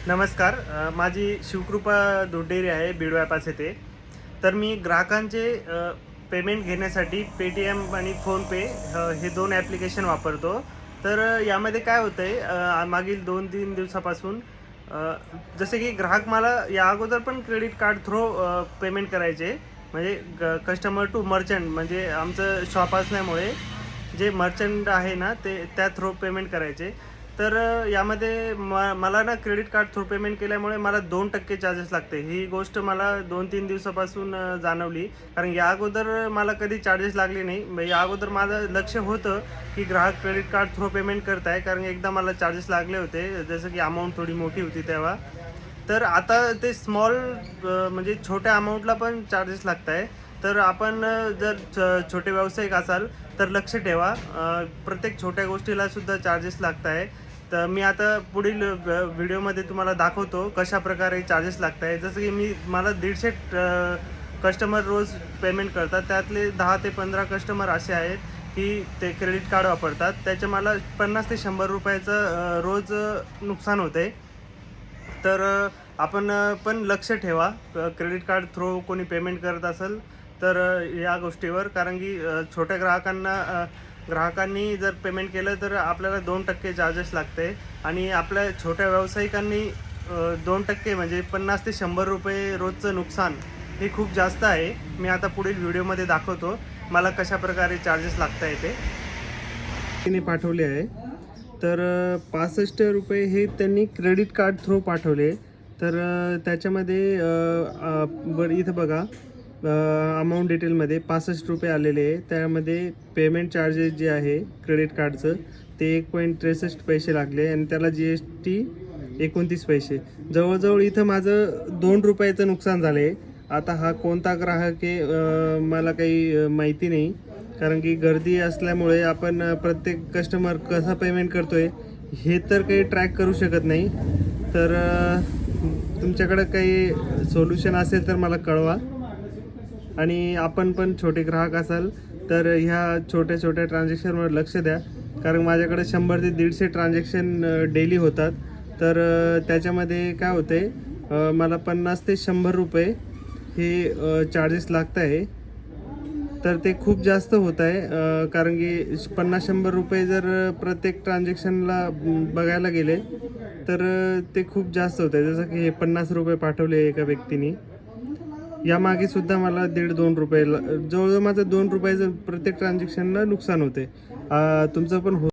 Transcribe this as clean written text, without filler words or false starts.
नमस्कार. माझी शिवकृपा दूध डेअरी आहे बीड बायपास येथे. तर मी ग्राहकांचे पेमेंट घेण्यासाठी पेटीएम आणि फोनपे हे दोन ॲप्लिकेशन वापरतो. तर यामध्ये काय होतं आहे, मागील 2-3 दिवसापासून जसे की ग्राहक मला या अगोदर पण क्रेडिट कार्ड थ्रू पेमेंट करायचे. म्हणजे कस्टमर टू मर्चंट, म्हणजे आमचं शॉप असल्यामुळे जे मर्चंट आहे ना ते त्या थ्रू पेमेंट करायचे. तर यामध्ये मला ना क्रेडिट कार्ड थ्रू पेमेंट केल्यामुळे मला 2% चार्जेस लागते. ही गोष्ट मला 2-3 दिवसापासून जाणवली. कारण या अगोदर मला कधी चार्जेस लागले नाही. या अगोदर माझं लक्ष होतं की ग्राहक क्रेडिट कार्ड थ्रू पेमेंट करत आहे, कारण एकदा मला चार्जेस लागले होते, जसं की अमाऊंट थोडी मोठी होती तेव्हा. तर आता ते स्मॉल म्हणजे छोट्या अमाऊंटला पण चार्जेस लागत आहे. तर आपण जर छोटे व्यावसायिक असाल तर लक्ष ठेवा, प्रत्येक छोट्या गोष्टीला सुद्धा चार्जेस लागत आहे. तर मी आता पुढील व्हिडिओमध्ये तुम्हाला दाखवतो कशाप्रकारे चार्जेस लागत आहे. जसं की मला 150 कस्टमर रोज पेमेंट करतात, त्यातले 10 ते 15 कस्टमर असे आहेत की ते क्रेडिट कार्ड वापरतात. त्याचे मला 50 ते 100 रुपयाचं रोज नुकसान होतं आहे. तर आपण पण लक्ष ठेवा, क्रेडिट कार्ड थ्रू कोणी पेमेंट करत असेल तर या गोष्टीवर. कारण की छोट्या ग्राहकांनी जर पेमेंट केलं तर आपल्याला 2% चार्जेस लागते. आणि आपल्या छोट्या व्यावसायिकांनी 2% म्हणजे 50 ते 100 रुपये रोजचं नुकसान हे खूप जास्त आहे. मी आता पुढील व्हिडिओमध्ये दाखवतो मला कशाप्रकारे चार्जेस लागत आहे ते. तिने पाठवले आहे. तर 65 रुपये हे त्यांनी क्रेडिट कार्ड थ्रू पाठवले. तर त्याच्यामध्ये इथं बघा, अमाऊंट डिटेलमध्ये 65 रुपये आलेले आहे. त्यामध्ये पेमेंट चार्जेस जे आहे क्रेडिट कार्डचं ते 1.63 पैसे लागले आणि त्याला GST 29 पैसे. जवळजवळ इथं माझं 2 रुपयाचं नुकसान झालं आहे. आता हा कोणता ग्राहक आहे मला काही माहिती नाही, कारण की गर्दी असल्यामुळे आपण प्रत्येक कस्टमर कसा पेमेंट करतोय हे तर काही ट्रॅक करू शकत नाही. तर तुमच्याकडं काही सोल्युशन असेल तर मला कळवा. आणि आपण पण छोटे ग्राहक असाल तर ह्या छोट्या छोट्या ट्रान्झॅक्शनवर लक्ष द्या, कारण माझ्याकडे 100 ते 150 ट्रान्झॅक्शन डेली होतात. तर त्याच्यामध्ये काय होते, मला 50 ते 100 रुपये हे चार्जेस लागत आहे. तर ते खूप जास्त होत आहे, कारण की 50-100 रुपये जर प्रत्येक ट्रान्झॅक्शनला बघायला गेले तर ते खूप जास्त होत आहे. जसं की हे 50 रुपये पाठवले एका व्यक्तीने. यामागे सुद्धा मला 1.5-2 रुपये जवळजवळ माझं 2 रुपयाचं प्रत्येक ट्रान्झॅक्शनला नुकसान होते. तुमचं पण